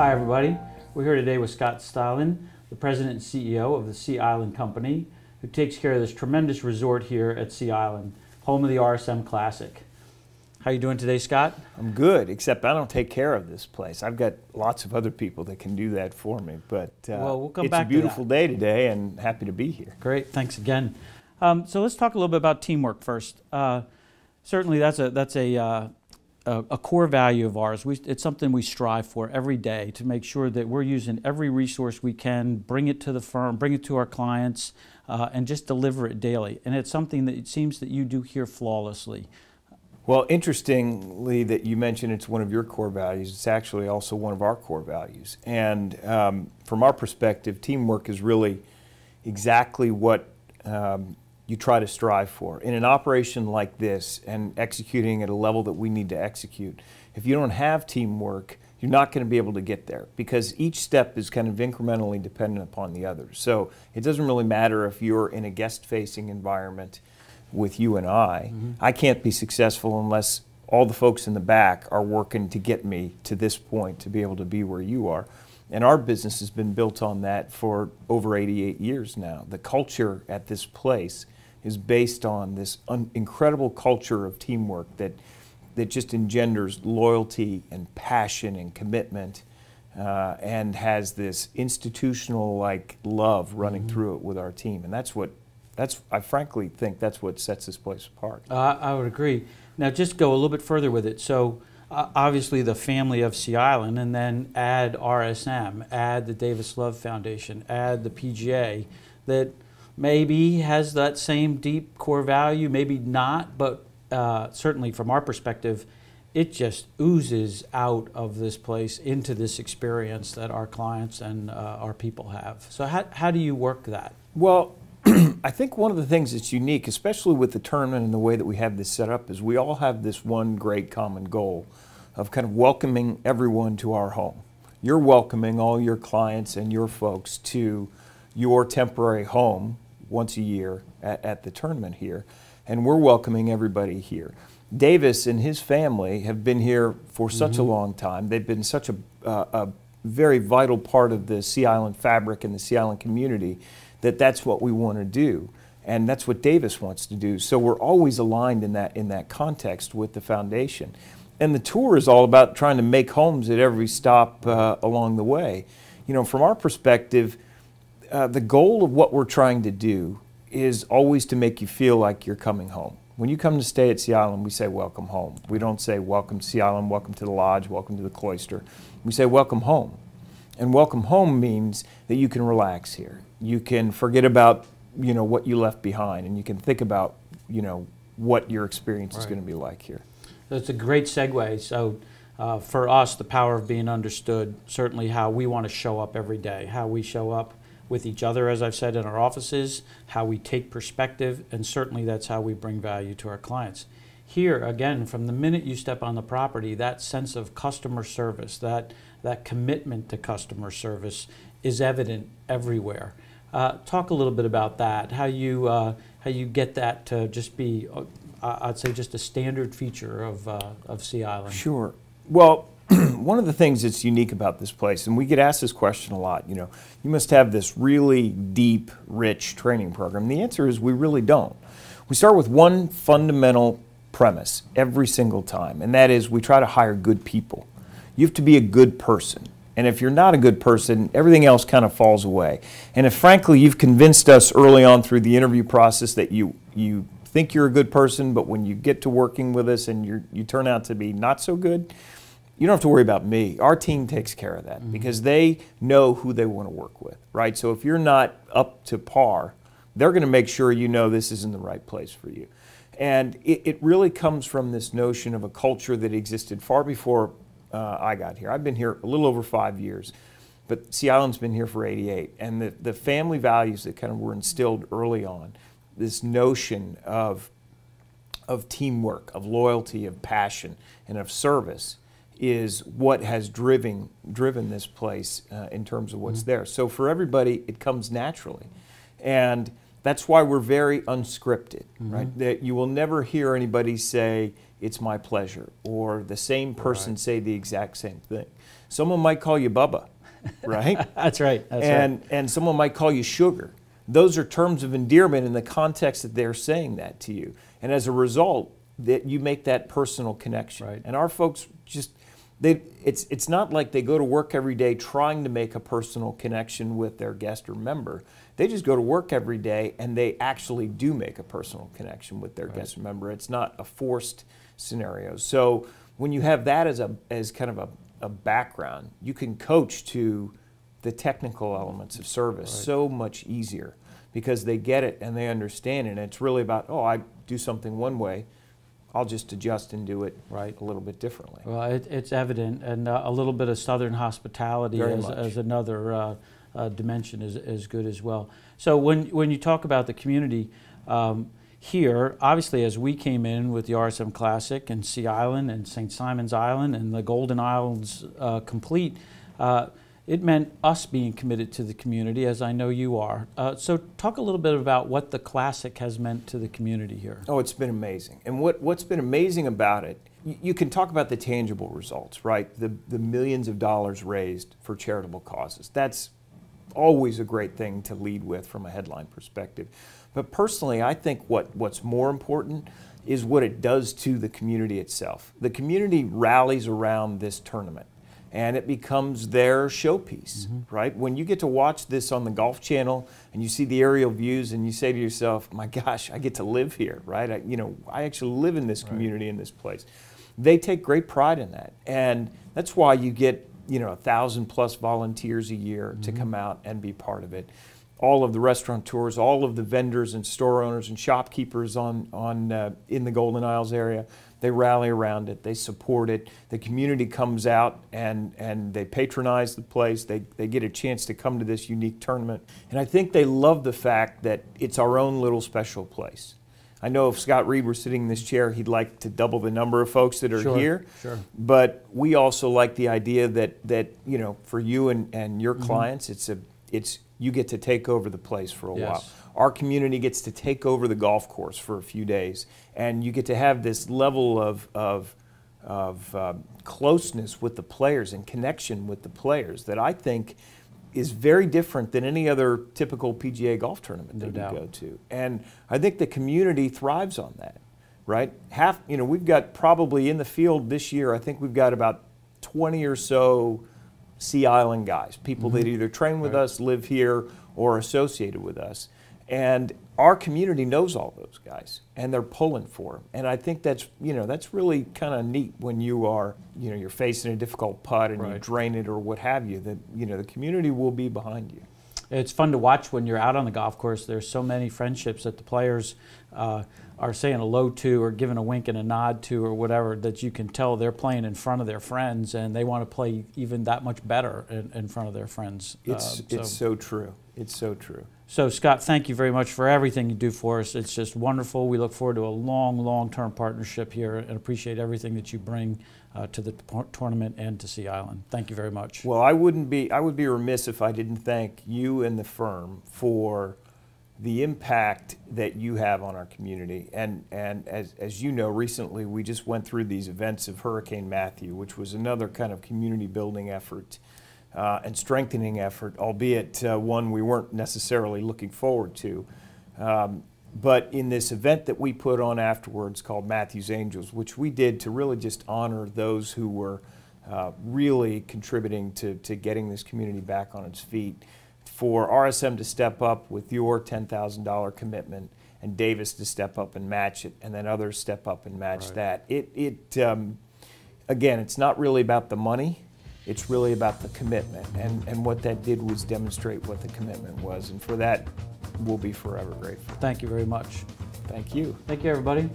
Hi everybody, we're here today with Scott Steilen, the President and CEO of the Sea Island Company, who takes care of this tremendous resort here at Sea Island, home of the RSM Classic. How are you doing today, Scott? I'm good, except I don't take care of this place. I've got lots of other people that can do that for me, but well, we'll come it's back a beautiful day today and happy to be here. Great, thanks again. So let's talk a little bit about teamwork first. Certainly that's a core value of ours. It's something we strive for every day to make sure that we're using every resource we can, bring it to the firm, bring it to our clients, and just deliver it daily. And it's something that it seems that you do here flawlessly. Well, interestingly that you mentioned it's one of your core values. It's actually also one of our core values. And from our perspective, teamwork is really exactly what you try to strive for. In an operation like this and executing at a level that we need to execute, if you don't have teamwork, you're not going to be able to get there because each step is kind of incrementally dependent upon the others. So it doesn't really matter if you're in a guest-facing environment with you and I. I can't be successful unless all the folks in the back are working to get me to this point to be able to be where you are. And our business has been built on that for over 88 years now. The culture at this place is based on this incredible culture of teamwork that just engenders loyalty and passion and commitment and has this institutional like love running through it with our team. And I frankly think that's what sets this place apart. I would agree. Now just go a little bit further with it. So obviously the family of Sea Island, and then add RSM, add the Davis Love Foundation, add the PGA, that maybe has that same deep core value, maybe not, but certainly from our perspective, it just oozes out of this place into this experience that our clients and our people have. So how do you work that? Well, I think one of the things that's unique, especially with the tournament and the way that we have this set up, is we all have this one great common goal of kind of welcoming everyone to our home. You're welcoming all your clients and your folks to your temporary home once a year at the tournament here, and we're welcoming everybody here. Davis and his family have been here for such a long time. They've been such a very vital part of the Sea Island fabric and the Sea Island community that's what we want to do, and that's what Davis wants to do. So we're always aligned in that context with the foundation. And the tour is all about trying to make homes at every stop along the way. You know, from our perspective, the goal of what we're trying to do is always to make you feel like you're coming home. When you come to stay at Sea Island, we say welcome home. We don't say welcome to Sea Island, welcome to the lodge, welcome to the cloister. We say welcome home. And welcome home means that you can relax here. You can forget about, you know, what you left behind, and you can think about, you know, what your experience is going to be like here. That's a great segue. So for us, the power of being understood, certainly how we want to show up every day, how we show up with each other, as I've said, in our offices, how we take perspective, and certainly that's how we bring value to our clients. Here, again, from the minute you step on the property, that sense of customer service, that commitment to customer service is evident everywhere. Talk a little bit about that, how you get that to just be, I'd say, just a standard feature of Sea Island. Sure. Well, one of the things that's unique about this place, and we get asked this question a lot, you know, you must have this really deep, rich training program. And the answer is we really don't. We start with one fundamental premise every single time, and that is we try to hire good people. You have to be a good person. And if you're not a good person, everything else kind of falls away. And if, frankly, you've convinced us early on through the interview process that you think you're a good person, but when you get to working with us and you turn out to be not so good, you don't have to worry about me. Our team takes care of that because they know who they want to work with, right? So if you're not up to par, they're going to make sure you know this isn't the right place for you. And it really comes from this notion of a culture that existed far before I got here. I've been here a little over 5 years, but Sea Island's been here for 88. And the family values that kind of were instilled early on, this notion of teamwork, of loyalty, of passion, and of service is what has driven this place in terms of what's there. So for everybody, it comes naturally. And That's why we're very unscripted, right? That you will never hear anybody say, "It's my pleasure," or the same person say the exact same thing. Someone might call you Bubba, right? That's right. That's right. And someone might call you Sugar. Those are terms of endearment in the context that they're saying that to you. And as a result, that you make that personal connection. Right. And our folks just, it's not like they go to work every day trying to make a personal connection with their guest or member. They just go to work every day and they actually do make a personal connection with their guest or member. It's not a forced scenario. So when you have that as kind of a background, you can coach to the technical elements of service so much easier because they get it and they understand it. And it's really about, oh, I do something one way, I'll just adjust and do it a little bit differently. Well, it's evident, and a little bit of Southern hospitality as another dimension is good as well. So when you talk about the community here, obviously as we came in with the RSM Classic and Sea Island and St. Simon's Island and the Golden Islands complete, it meant us being committed to the community, as I know you are. So talk a little bit about what the Classic has meant to the community here. Oh, it's been amazing. And what's been amazing about it, you can talk about the tangible results, right? The millions of dollars raised for charitable causes. That's always a great thing to lead with from a headline perspective. But personally, I think what's more important is what it does to the community itself. The community rallies around this tournament, and it becomes their showpiece, right? When you get to watch this on the Golf Channel and you see the aerial views and you say to yourself, my gosh, I get to live here, right? I actually live in this community, in this place. They take great pride in that. And that's why you get 1,000+ volunteers a year to come out and be part of it. All of the restaurateurs, all of the vendors and store owners and shopkeepers in the Golden Isles area, they rally around it, they support it. The community comes out and they patronize the place. They get a chance to come to this unique tournament. And I think they love the fact that it's our own little special place. I know if Scott Reed were sitting in this chair, he'd like to double the number of folks that are here. Sure. But we also like the idea that for you and your clients, it's you get to take over the place for a while. Our community gets to take over the golf course for a few days, and you get to have this level of closeness with the players and connection with the players that I think is very different than any other typical PGA golf tournament that you go to. And I think the community thrives on that, right? We've got probably in the field this year, I think we've got about 20 or so Sea Island guys, people that either train with us, live here, or associated with us. And our community knows all those guys, and they're pulling for them. And I think that's really kind of neat when you are, you're facing a difficult putt and you drain it or what have you, that, the community will be behind you. It's fun to watch when you're out on the golf course. There's so many friendships that the players are saying hello to or giving a wink and a nod to or whatever, that you can tell they're playing in front of their friends and they want to play even that much better in front of their friends. It's so true. It's so true. So Scott, thank you very much for everything you do for us. It's just wonderful. We look forward to a long-term partnership here and appreciate everything that you bring to the tournament and to Sea Island. Thank you very much. Well, I would be remiss if I didn't thank you and the firm for the impact that you have on our community. And as you know, recently we just went through these events of Hurricane Matthew, which was another kind of community building effort and strengthening effort, albeit one we weren't necessarily looking forward to. But in this event that we put on afterwards called Matthew's Angels, which we did to really just honor those who were really contributing to getting this community back on its feet, for RSM to step up with your $10,000 commitment and Davis to step up and match it, and then others step up and match that. Again, it's not really about the money. It's really about the commitment, and what that did was demonstrate what the commitment was, and for that, we'll be forever grateful. Thank you very much. Thank you. Thank you, everybody.